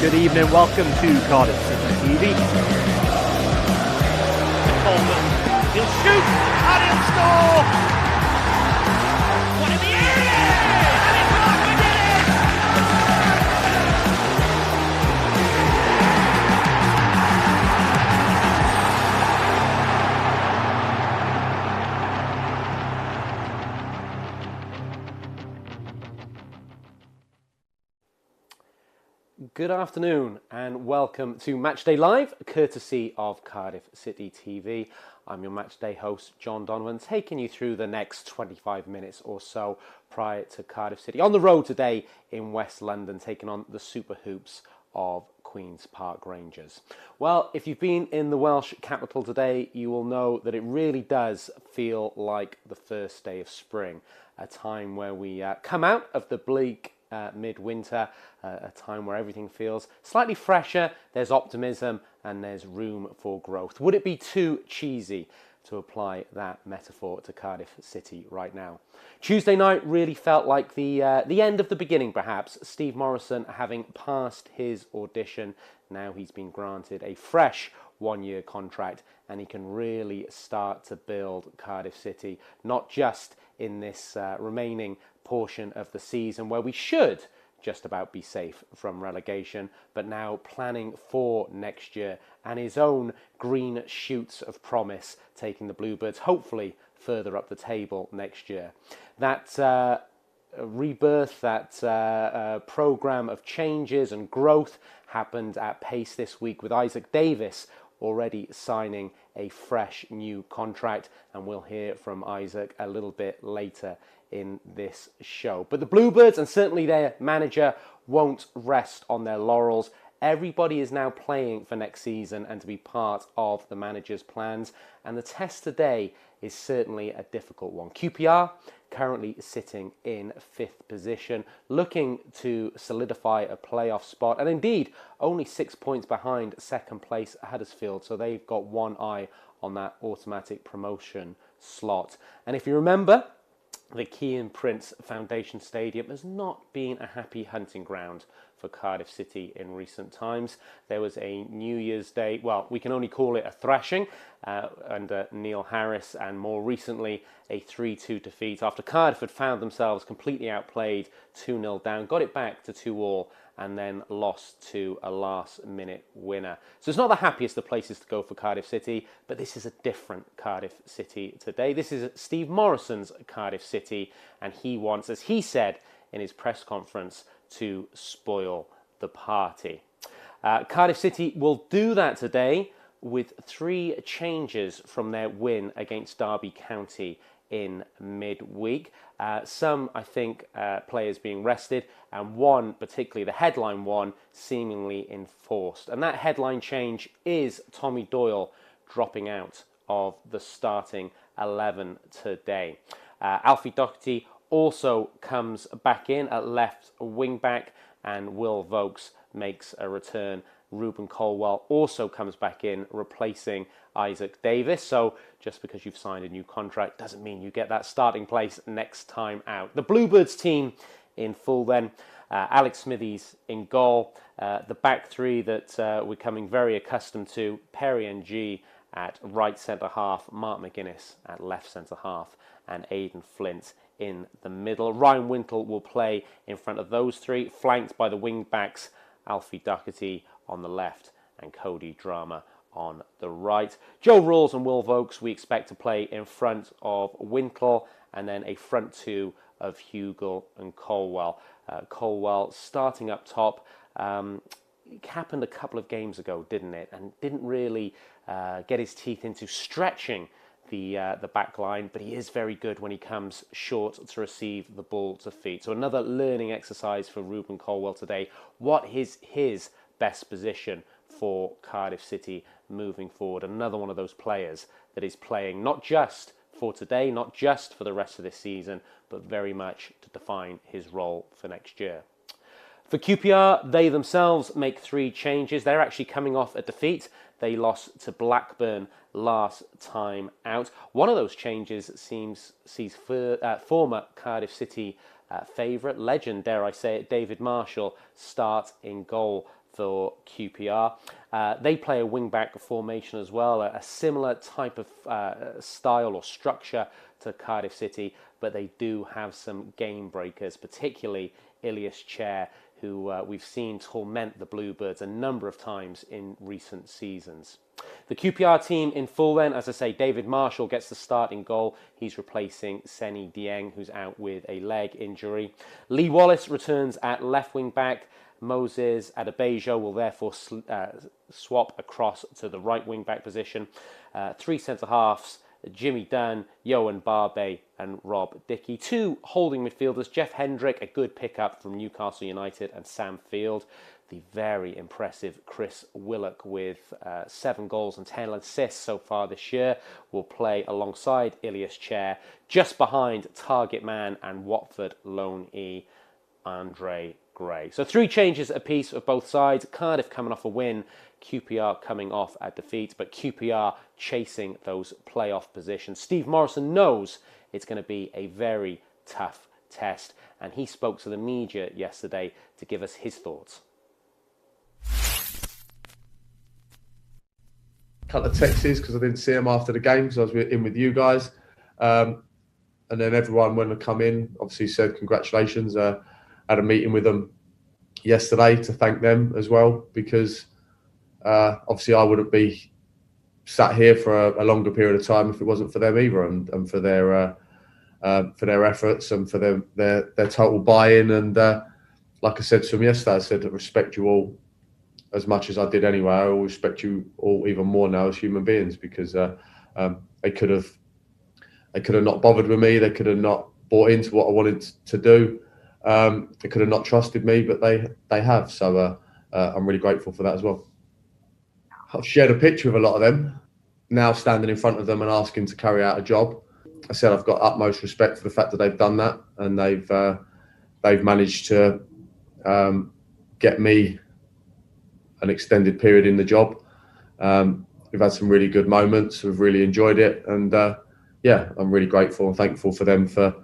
Good evening, welcome to Cardiff City TV. Coleman, he'll shoot and he'll score! One in the area! And it's not Good afternoon and welcome to Matchday Live, courtesy of Cardiff City TV. I'm your Matchday host, John Donovan, taking you through the next 25 minutes or so prior to Cardiff City. On the road today in West London, taking on the Super Hoops of Queen's Park Rangers. Well, if you've been in the Welsh capital today, you will know that it really does feel like the first day of spring, a time where we come out of the bleak midwinter, a time where everything feels slightly fresher, there's optimism and there's room for growth. Would it be too cheesy to apply that metaphor to Cardiff City right now? Tuesday night really felt like the end of the beginning, perhaps. Steve Morrison having passed his audition, now he's been granted a fresh one-year contract and he can really start to build Cardiff City, not just in this remaining portion of the season where we should just about be safe from relegation, but now planning for next year and his own green shoots of promise, taking the Bluebirds hopefully further up the table next year. That rebirth, that programme of changes and growth happened at pace this week with Isaac Davis already signing a fresh new contract, and we'll hear from Isaac a little bit later in this show. But the Bluebirds and certainly their manager won't rest on their laurels. Everybody is now playing for next season and to be part of the manager's plans, and the test today is certainly a difficult one. QPR currently sitting in 5th position, looking to solidify a playoff spot, and indeed only 6 points behind second place Huddersfield, so they've got one eye on that automatic promotion slot. And if you remember, the Kean Prince Foundation Stadium has not been a happy hunting ground for Cardiff City in recent times. There was a New Year's Day, well, we can only call it a thrashing under Neil Harris, and more recently a 3-2 defeat after Cardiff had found themselves completely outplayed, 2-0 down, got it back to 2-2 and then lost to a last-minute winner. So it's not the happiest of places to go for Cardiff City, but this is a different Cardiff City today. This is Steve Morrison's Cardiff City, and he wants, as he said in his press conference, to spoil the party. Cardiff City will do that today with 3 changes from their win against Derby County in midweek. Some, I think, players being rested, and one, particularly the headline one, seemingly enforced. And that headline change is Tommy Doyle dropping out of the starting 11 today. Alfie Doherty also comes back in at left wing back, and Will Vokes makes a return. Ruben Colwell also comes back in, replacing Isaac Davis. So just because you've signed a new contract doesn't mean you get that starting place next time out. The Bluebirds team in full then. Alex Smithies in goal. The back three that we're coming very accustomed to. Perry Ng at right centre half, Mark McGuinness at left centre half, and Aidan Flint in the middle. Ryan Wintle will play in front of those three, flanked by the wing backs, Alfie Doherty on the left and Cody Drama on the right. Joe Rawls and Will Vokes we expect to play in front of Wintle, and then a front two of Hugel and Colwell. Colwell starting up top. It happened a couple of games ago, didn't it? And didn't really get his teeth into stretching the back line, but he is very good when he comes short to receive the ball to feet. So another learning exercise for Ruben Colwell today. What is his best position for Cardiff City moving forward? Another one of those players that is playing not just for today, not just for the rest of this season, but very much to define his role for next year. For QPR, they themselves make 3 changes. They're actually coming off a defeat. They lost to Blackburn last time out. One of those changes sees former Cardiff City favourite, legend, dare I say it, David Marshall, start in goal for QPR. They play a wing-back formation as well, a similar type of style or structure to Cardiff City, but they do have some game breakers, particularly Ilias Chair, who we've seen torment the Bluebirds a number of times in recent seasons. The QPR team in full then, as I say, David Marshall gets the start in goal. He's replacing Seny Dieng, who's out with a leg injury. Lee Wallace returns at left wing back. Moses Adebayo will therefore swap across to the right wing back position. Three centre halves, Jimmy Dunn, Yohan Barbe and Rob Dickey. Two holding midfielders, Jeff Hendrick, a good pickup from Newcastle United, and Sam Field. The very impressive Chris Willock with 7 goals and 10 assists so far this year will play alongside Ilias Chair, just behind target man and Watford loanee Andre Gray. So 3 changes apiece of both sides. Cardiff coming off a win, QPR coming off a defeat, but QPR chasing those playoff positions. Steve Morison knows it's going to be a very tough test, and he spoke to the media yesterday to give us his thoughts. Couple of texts because I didn't see them after the game because I was in with you guys, and then everyone when I come in obviously said congratulations. Had a meeting with them yesterday to thank them as well, because obviously I wouldn't be sat here for a longer period of time if it wasn't for them either, and for their efforts and for their total buy-in. And like I said to them yesterday, I said I respect you all as much as I did anyway. I will respect you all even more now as human beings, because they could have not bothered with me. They could have not bought into what I wanted to do. They could have not trusted me, but they have. So I'm really grateful for that as well. I've shared a picture with a lot of them, now standing in front of them and asking to carry out a job. I said I've got utmost respect for the fact that they've done that, and they've managed to get me an extended period in the job. We've had some really good moments. We've really enjoyed it, and I'm really grateful and thankful for them for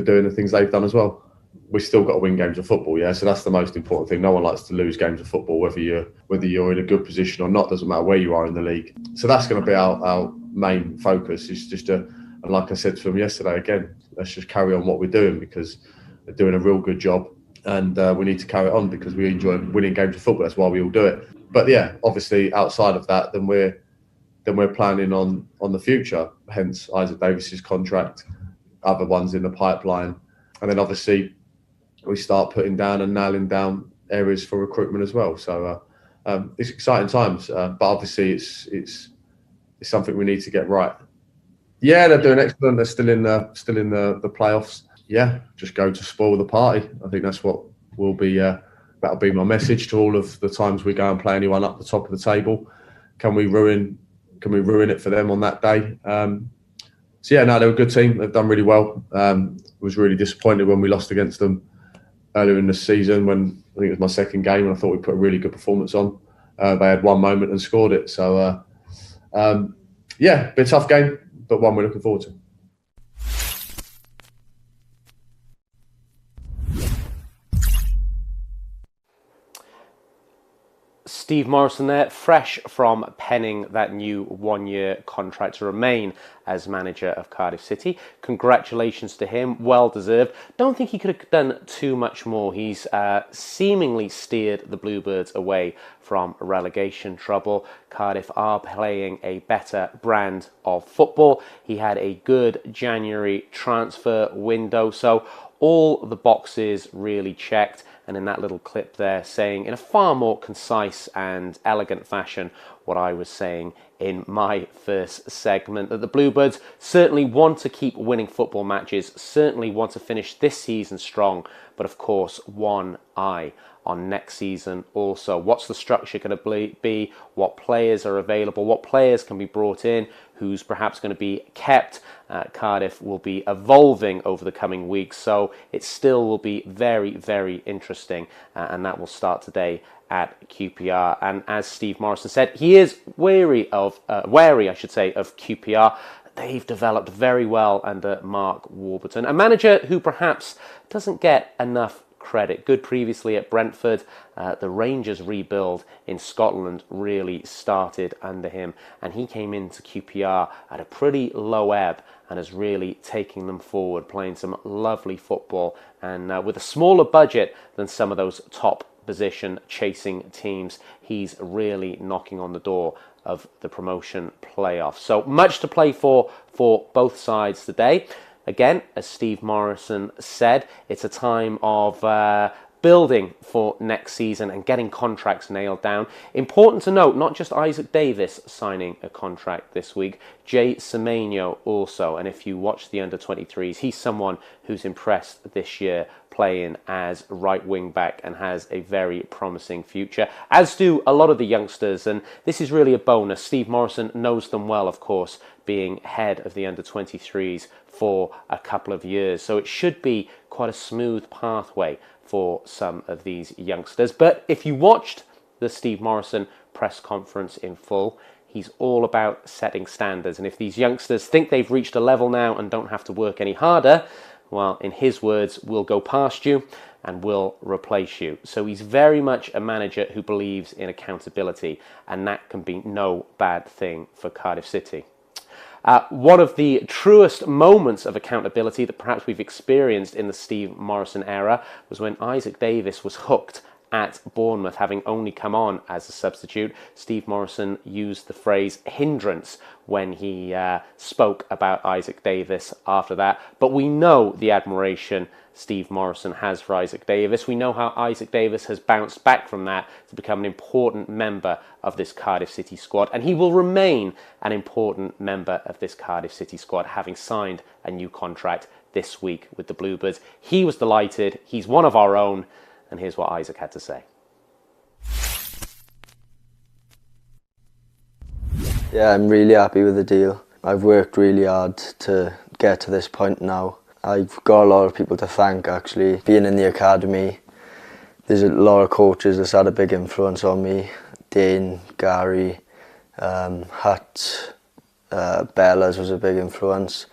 doing the things they've done as well. We've still got to win games of football, yeah. So that's the most important thing. No one likes to lose games of football, whether you're in a good position or not. Doesn't matter where you are in the league. So that's going to be our main focus. Is just and like I said to them yesterday, again, let's just carry on what we're doing, because they're doing a real good job, and we need to carry it on because we enjoy winning games of football. That's why we all do it. But yeah, obviously outside of that, then we're planning on the future. Hence Isaac Davis's contract, other ones in the pipeline, and then obviously we start putting down and nailing down areas for recruitment as well. So it's exciting times, but obviously it's something we need to get right. Yeah, they're doing excellent. They're still in the playoffs. Yeah, just go to spoil the party. I think that's what will be. That'll be my message to all of the times we go and play anyone up the top of the table. Can we ruin it for them on that day? So yeah, no, they're a good team. They've done really well. Was really disappointed when we lost against them earlier in the season, when I think it was my second game, and I thought we put a really good performance on. They had one moment and scored it. So yeah, bit tough game, but one we're looking forward to. Steve Morison there, fresh from penning that new 1-year contract to remain as manager of Cardiff City. Congratulations to him, well deserved. Don't think he could have done too much more. He's seemingly steered the Bluebirds away from relegation trouble. Cardiff are playing a better brand of football. He had a good January transfer window, so all the boxes really checked. And in that little clip there, saying in a far more concise and elegant fashion what I was saying in my first segment, that the Bluebirds certainly want to keep winning football matches, certainly want to finish this season strong, but of course one eye on next season also. What's the structure going to be? What players are available? What players can be brought in? Who's perhaps going to be kept? Cardiff will be evolving over the coming weeks, so it still will be very, very interesting, and that will start today at QPR. And as Steve Morison said, he is wary, I should say, of QPR. They've developed very well under Mark Warburton, a manager who perhaps doesn't get enough credit. Good previously at Brentford. The Rangers rebuild in Scotland really started under him, and he came into QPR at a pretty low ebb and is really taking them forward, playing some lovely football, and with a smaller budget than some of those top position chasing teams, he's really knocking on the door of the promotion playoffs. So much to play for both sides today. Again, as Steve Morison said, it's a time of building for next season and getting contracts nailed down. Important to note, not just Isaac Davis signing a contract this week, Jay Semenyo also. And if you watch the under-23s, he's someone who's impressed this year, playing as right wing back and has a very promising future, as do a lot of the youngsters. And this is really a bonus. Steve Morison knows them well, of course, being head of the under-23s for a couple of years. So it should be quite a smooth pathway for some of these youngsters. But if you watched the Steve Morison press conference in full, he's all about setting standards. And if these youngsters think they've reached a level now and don't have to work any harder, well, in his words, we'll go past you and we'll replace you. So he's very much a manager who believes in accountability, and that can be no bad thing for Cardiff City. One of the truest moments of accountability that perhaps we've experienced in the Steve Morison era was when Isaac Davis was hooked at Bournemouth, having only come on as a substitute. Steve Morison used the phrase hindrance when he spoke about Isaac Davis after that. But we know the admiration Steve Morison has for Isaac Davis. We know how Isaac Davis has bounced back from that to become an important member of this Cardiff City squad, and he will remain an important member of this Cardiff City squad, having signed a new contract this week with the Bluebirds. He was delighted. He's one of our own, and here's what Isaac had to say. Yeah, I'm really happy with the deal. I've worked really hard to get to this point now. I've got a lot of people to thank, actually. Being in the academy, there's a lot of coaches that's had a big influence on me. Dane, Gary, Hutt, Bellas was a big influence.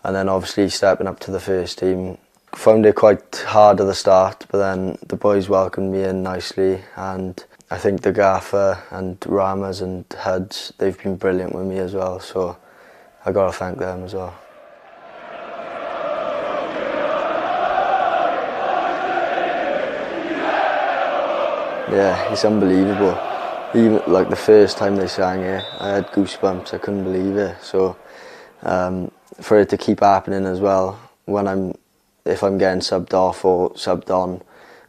And then obviously stepping up to the first team. Found it quite hard at the start, but then the boys welcomed me in nicely, and I think the gaffer and Ramas and Huds, they've been brilliant with me as well, so I got to thank them as well. Yeah, it's unbelievable. Even like the first time they sang it, I had goosebumps. I couldn't believe it. So for it to keep happening as well, if I'm getting subbed off or subbed on,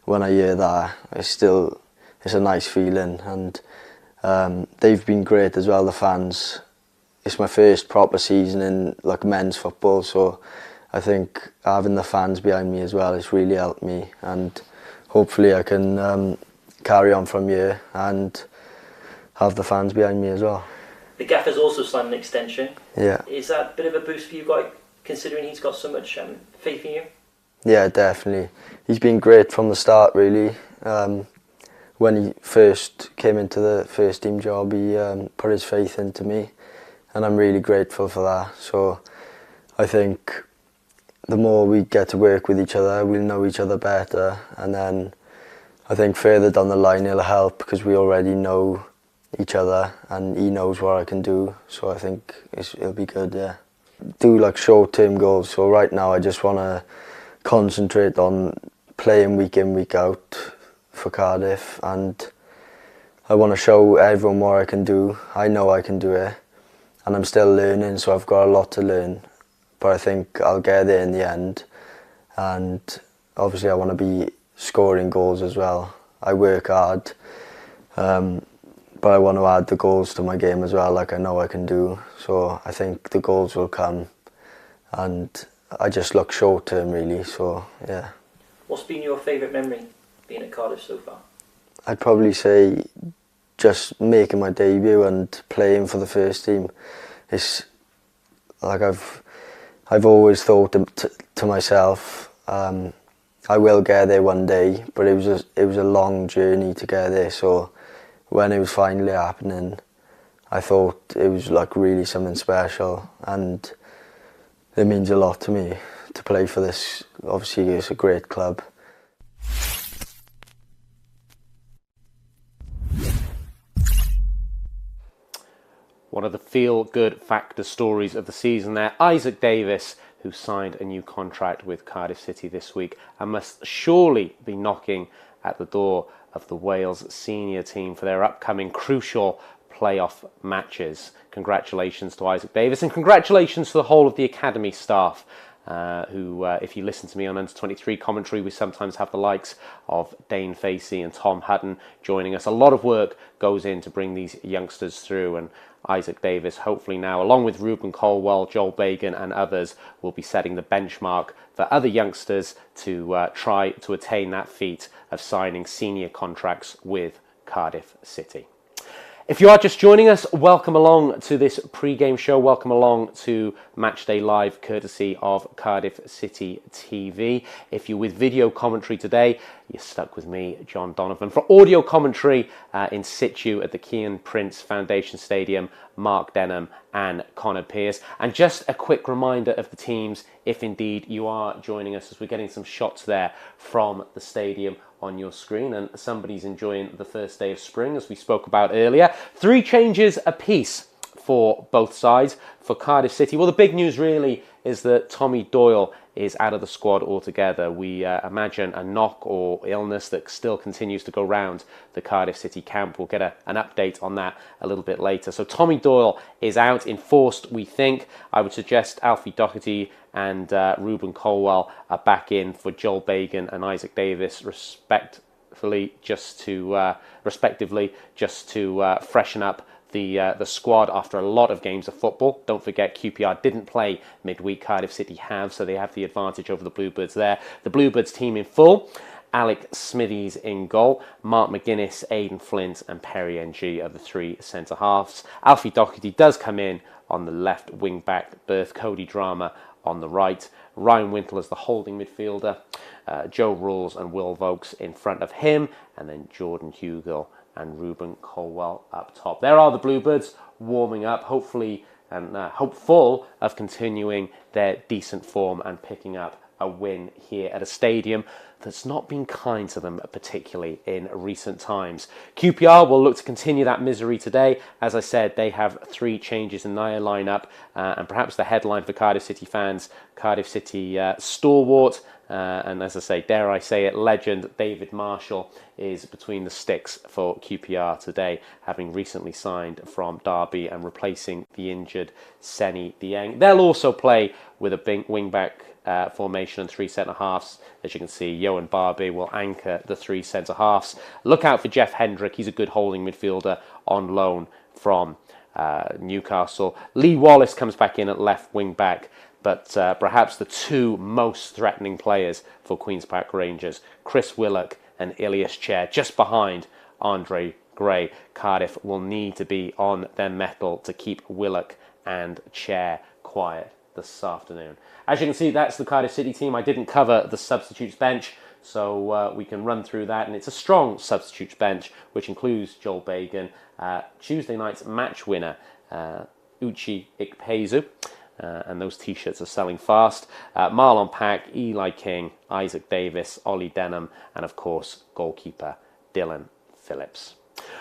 when I hear that, it's a nice feeling. And they've been great as well, the fans. It's my first proper season in like men's football, so I think having the fans behind me as well has really helped me, and hopefully I can carry on from here and have the fans behind me as well. The gaffer's also signed an extension. Yeah. Is that a bit of a boost for you guys, considering he's got so much faith in you? Yeah, definitely. He's been great from the start, really. When he first came into the first team job, he put his faith into me, and I'm really grateful for that. So I think the more we get to work with each other, we'll know each other better, and then I think further down the line it'll help because we already know each other and he knows what I can do, so I think it'll be good, yeah. Do like short-term goals, so right now I just want to concentrate on playing week in, week out for Cardiff, and I want to show everyone what I can do. I know I can do it, and I'm still learning, so I've got a lot to learn, but I think I'll get there in the end, and obviously I want to be scoring goals as well. I work hard, but I want to add the goals to my game as well, like I know I can do. So I think the goals will come, and I just look short term really, so yeah. What's been your favourite memory being at Cardiff so far? I'd probably say just making my debut and playing for the first team. It's like I've always thought to myself, I will get there one day, but it was a long journey to get there. So when it was finally happening, I thought it was like really something special, and it means a lot to me to play for this. Obviously, it's a great club. one of the feel-good factor stories of the season there. Isaac Davis, who signed a new contract with Cardiff City this week and must surely be knocking at the door of the Wales senior team for their upcoming crucial playoff matches. Congratulations to Isaac Davis, and congratulations to the whole of the academy staff who, if you listen to me on Under-23 commentary, we sometimes have the likes of Dane Facey and Tom Hutton joining us. A lot of work goes in to bring these youngsters through, and Isaac Davis, hopefully now, along with Ruben Colwell, Joel Bagan and others, will be setting the benchmark for other youngsters to try to attain that feat of signing senior contracts with Cardiff City. If you are just joining us, welcome along to this pre-game show. Welcome along to Matchday Live, courtesy of Cardiff City TV. If you're with video commentary today, you're stuck with me, John Donovan. For audio commentary in situ at the Kian Prince Foundation Stadium, Mark Denham and Connor Pearce. And just a quick reminder of the teams, if indeed you are joining us, as we're getting some shots there from the stadium on your screen, and somebody's enjoying the first day of spring, as we spoke about earlier. 3 changes apiece for both sides. For Cardiff City, well, the big news really is that Tommy Doyle is out of the squad altogether. We imagine a knock or illness that still continues to go round the Cardiff City camp. We'll get an update on that a little bit later. So Tommy Doyle is out, enforced, we think. I would suggest Alfie Doherty and Ruben Colwell are back in for Joel Bagan and Isaac Davis, respectively, just to freshen up the squad after a lot of games of football. Don't forget, QPR didn't play midweek. Cardiff City have, so they have the advantage over the Bluebirds there. The Bluebirds team in full: Alec Smithies in goal, Mark McGuinness, Aidan Flint and Perry NG are the 3 centre-halves. Alfie Doherty does come in on the left wing-back berth, Cody Drama on the right, Ryan Wintle as the holding midfielder, Joe Rawls and Will Vokes in front of him, and then Jordan Hugill and Ruben Colwell up top. There are the Bluebirds warming up, hopefully and hopeful of continuing their decent form and picking up a win here at a stadium that's not been kind to them, particularly in recent times. QPR will look to continue that misery today. As I said, they have 3 changes in their lineup, and perhaps the headline for Cardiff City fans, Cardiff City stalwart, and as I say, dare I say it, legend David Marshall is between the sticks for QPR today, having recently signed from Derby and replacing the injured Seny Dieng. They'll also play with a wing-back formation and 3 centre-halves. As you can see, Johan Barbie will anchor the 3 centre-halves. Look out for Jeff Hendrick. He's a good holding midfielder on loan from Newcastle. Lee Wallace comes back in at left wing-back. But perhaps the 2 most threatening players for Queen's Park Rangers, Chris Willock and Ilias Chair, just behind Andre Gray. Cardiff will need to be on their mettle to keep Willock and Chair quiet this afternoon. As you can see, that's the Cardiff City team. I didn't cover the substitutes bench, so we can run through that. And it's a strong substitutes bench, which includes Joel Bagan, Tuesday night's match winner, Uche Ikpeazu. And those T-shirts are selling fast. Marlon Pack, Eli King, Isaac Davis, Ollie Denham, and of course, goalkeeper Dylan Phillips.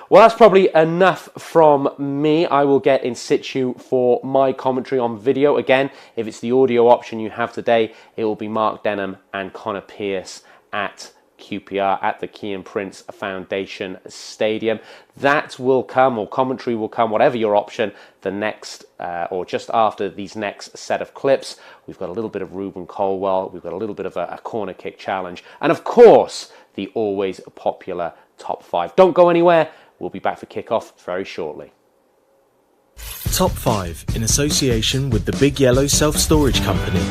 Well, that's probably enough from me. I will get in situ for my commentary on video. Again, if it's the audio option you have today, it will be Mark Denham and Connor Pearce at QPR at the Kian Prince Foundation Stadium. That will come, or commentary will come, whatever your option, the next or just after these next set of clips. We've got a little bit of Ruben Colwell, we've got a little bit of a corner kick challenge, and of course the always popular top 5. Don't go anywhere, we'll be back for kickoff very shortly. Top 5 in association with the Big Yellow Self-Storage Company.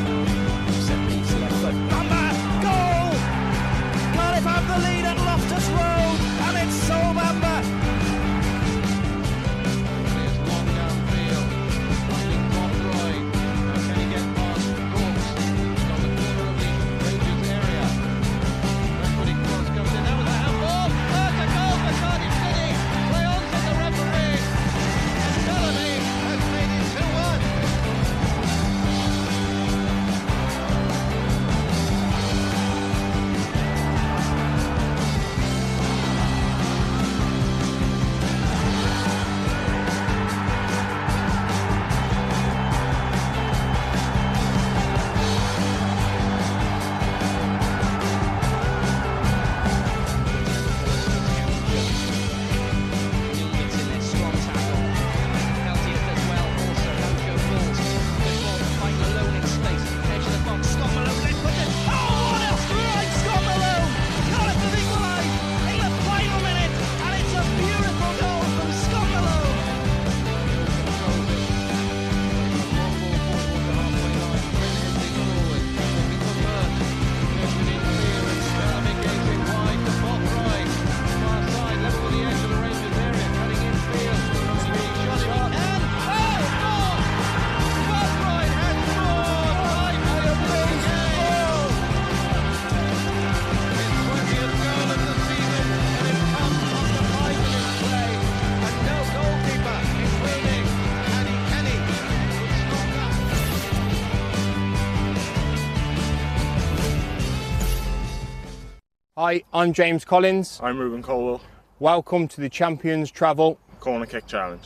Hi, I'm James Collins. I'm Ruben Colwell. Welcome to the Champions Travel Corner Kick Challenge.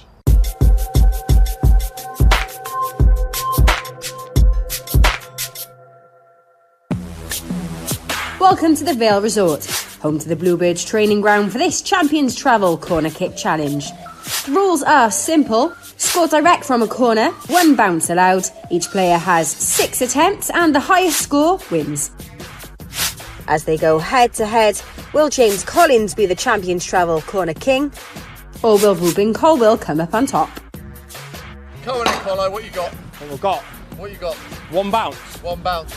Welcome to the Vale Resort, home to the Bluebirds training ground for this Champions Travel Corner Kick Challenge. The rules are simple. Score direct from a corner, 1 bounce allowed. Each player has 6 attempts and the highest score wins. As they go head to head, will James Collins be the Champions Travel Corner King, or will Ruben Colwell come up on top? Come on in, Colo, what you got? What we've got? What you got? 1 bounce. 1 bounce.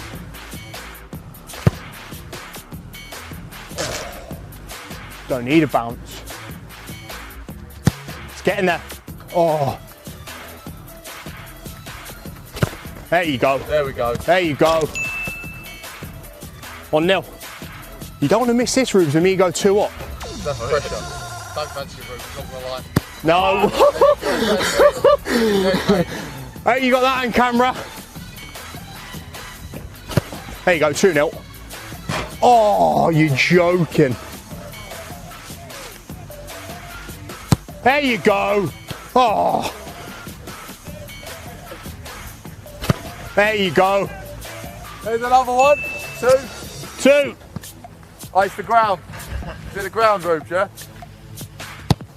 Don't need a bounce. It's getting there. Oh. There you go. There we go. There you go. 1-0. You don't want to miss this, Rubes, when me go 2 up. That's pressure. Don't fancy Rubes, not gonna lie. No. Hey, you got that on camera. There you go, 2-0. Oh, you're joking. There you go. Oh. There you go. There's another one. 2. 2. Oh, it's the ground. Is it the ground, Rubes, yeah?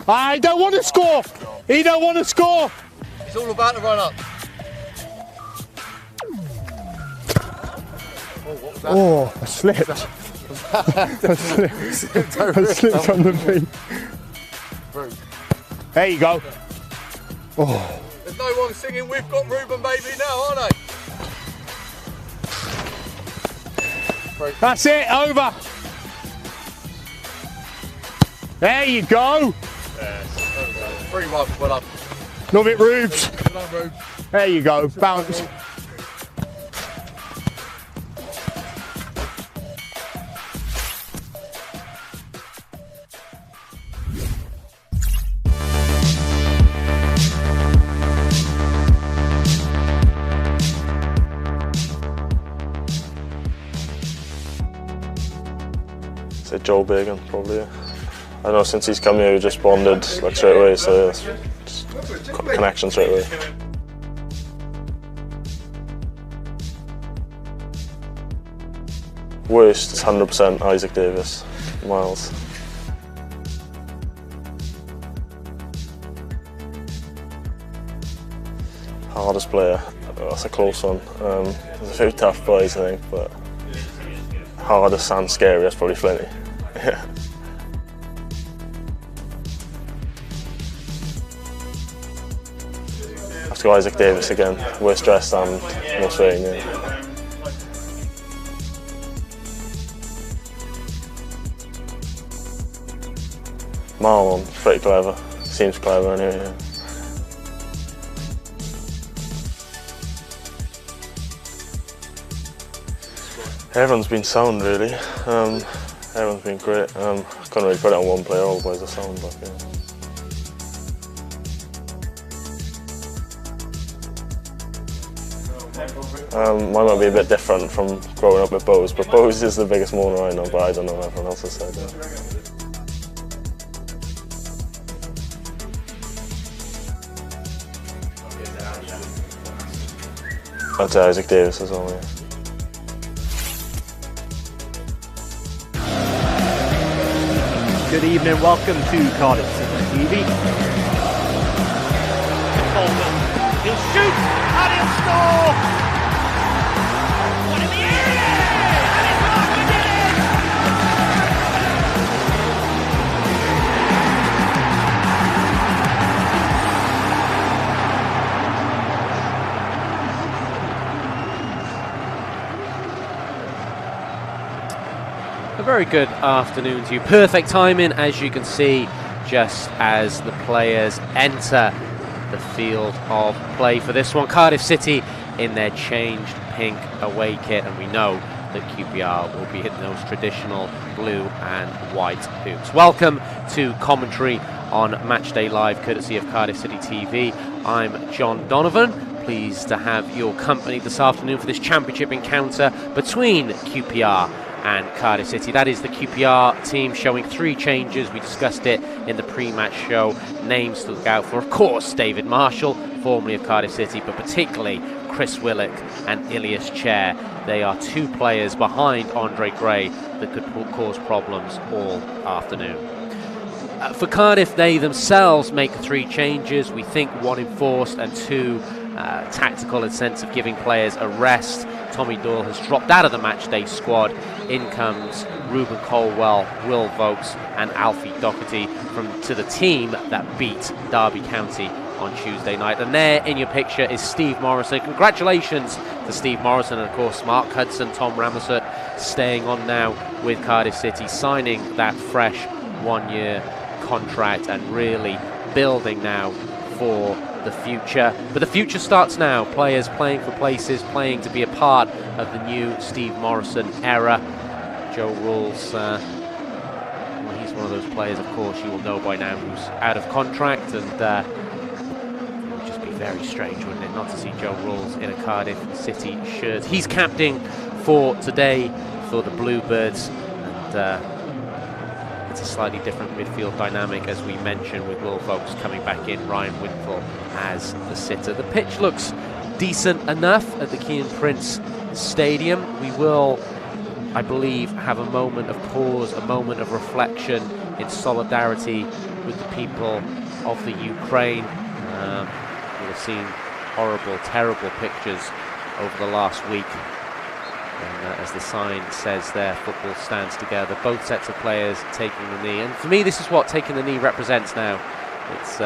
I don't want to score. He don't want to score. It's all about to run up. Oh, what was that? Oh, I slipped. I slipped on the feet. There you go. Oh. There's no one singing "We've got Ruben baby" now, are they? That's it, over. There you go. Yes, 3-1, well done. Love it, Rubes. Well done, Rubes. There you go, bounce. Say Joel Bagan, probably. Yeah. I know since he's come here, we just bonded like straight away, so just connection straight away. Worst is 100% Isaac Davis, Miles. Hardest player, that's a close one. There's a few tough boys, I think, but hardest and scariest probably Flinty. Yeah. Have to go Isaac Davis again, worst dressed and most fitting. Yeah. Marlon, pretty clever, seems clever anyway. Yeah. Everyone's been sound really. Everyone's been great. I couldn't really put it on one player, all the boys are sound, but yeah. Mine might be a bit different from growing up with Bose, but Bose is the biggest moaner I know, but I don't know what everyone else has said. Yeah. I'd say Isaac Davis as well, yeah. Good evening, welcome to Cardiff City TV. Coleman, he'll shoot and he'll score! One in the area! And it's Martin did A very good afternoon to you. Perfect timing, as you can see, just as the players enter the field of play for this one. Cardiff City in their changed pink away kit, and we know that QPR will be hitting those traditional blue and white hoops. Welcome to commentary on Matchday Live, courtesy of Cardiff City TV. I'm John Donovan. Pleased to have your company this afternoon for this championship encounter between QPR and Cardiff City. That is the QPR team showing 3 changes. We discussed it in the pre-match show. Names to look out for, of course, David Marshall, formerly of Cardiff City, but particularly Chris Willock and Ilias Chair. They are 2 players behind Andre Gray that could cause problems all afternoon. For Cardiff, they themselves make 3 changes. We think 1 enforced and 2 tactical in sense of giving players a rest. Tommy Doyle has dropped out of the matchday squad. In comes Ruben Colwell, Will Vokes and Alfie Doherty to the team that beat Derby County on Tuesday night. And there in your picture is Steve Morrison. Congratulations to Steve Morrison and of course Mark Hudson, Tom Ramsett staying on now with Cardiff City, signing that fresh 1-year contract and really building now for the future. But the future starts now. Players playing for places, playing to be a part of the new Steve Morrison era. Joe Rules, well, he's one of those players, of course, you will know by now, who's out of contract, and it would just be very strange, wouldn't it, not to see Joe Rules in a Cardiff City shirt. He's captaining for today for the Bluebirds, and it's a slightly different midfield dynamic, as we mentioned, with Will Vokes coming back in, Ryan Wintle as the sitter. The pitch looks decent enough at the Keane Prince Stadium. We will, I believe, have a moment of pause, a moment of reflection in solidarity with the people of the Ukraine. You'll have seen horrible, terrible pictures over the last week. And as the sign says there, football stands together. Both sets of players taking the knee. And for me, this is what taking the knee represents now. It's